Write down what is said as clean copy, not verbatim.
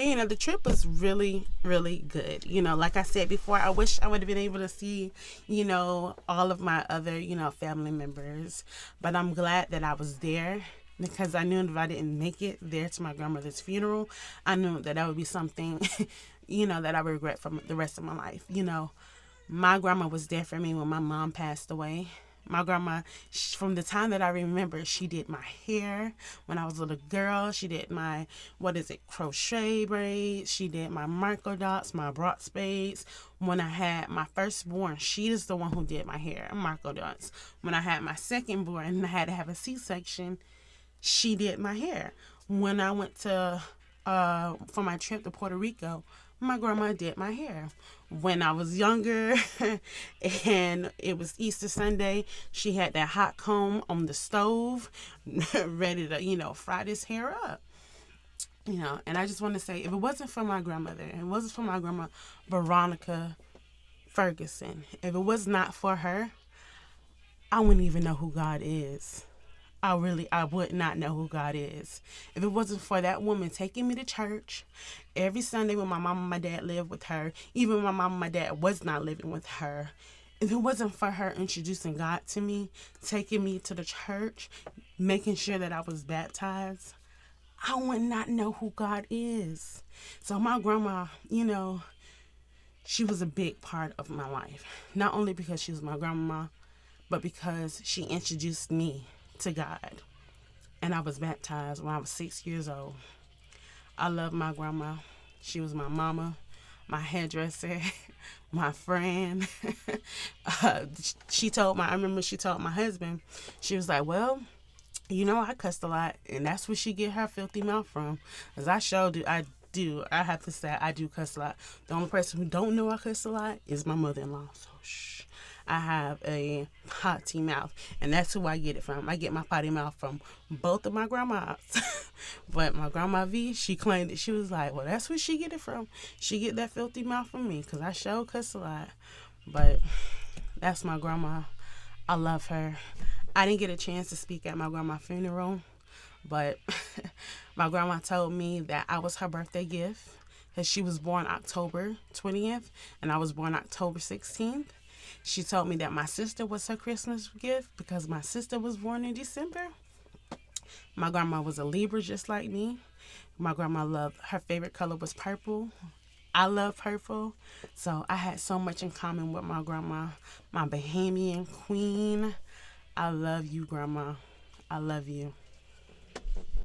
The trip was really, really good. Like I said before, I wish I would have been able to see, all of my other, family members. But I'm glad that I was there because I knew if I didn't make it there to my grandmother's funeral, I knew that that would be something, that I would regret for the rest of my life. My grandma was there for me when my mom passed away. My grandma, from the time that I remember, she did my hair when I was a little girl. She did my, what is it, crochet braids. She did my micro dots, my broad spades. When I had my firstborn, she is the one who did my hair and micro dots. When I had my secondborn and I had to have a C-section, she did my hair. When I went to for my trip to Puerto Rico, my grandma did my hair. When I was younger and it was Easter Sunday, she had that hot comb on the stove ready to, fry this hair up. And I just want to say, if it wasn't for my grandmother, and it wasn't for my grandma Veronica Ferguson, if it was not for her, I wouldn't even know who God is. I would not know who God is. If it wasn't for that woman taking me to church every Sunday when my mom and my dad lived with her, even when my mom and my dad was not living with her, if it wasn't for her introducing God to me, taking me to the church, making sure that I was baptized, I would not know who God is. So my grandma, she was a big part of my life. Not only because she was my grandma, but because she introduced me to God. And I was baptized when I was 6 years old. I love my grandma. She was my mama, my hairdresser, my friend. I remember she told my husband, she was like, well, I cussed a lot, and that's where she get her filthy mouth from. As I showed it, I do. I have to say, I do cuss a lot. The only person who don't know I cuss a lot is my mother-in-law. So, shh. I have a potty mouth, and that's who I get it from. I get my potty mouth from both of my grandmas. But my grandma V, she claimed it. She was like, well, that's where she get it from. She get that filthy mouth from me, because I sure cuss a lot. But that's my grandma. I love her. I didn't get a chance to speak at my grandma's funeral, but my grandma told me that I was her birthday gift because she was born October 20th and I was born October 16th. She told me that my sister was her Christmas gift because my sister was born in December. My grandma was a Libra just like me. My grandma loved, her favorite color was purple. I love purple. So I had so much in common with my grandma, my Bahamian queen. I love you, Grandma. I love you.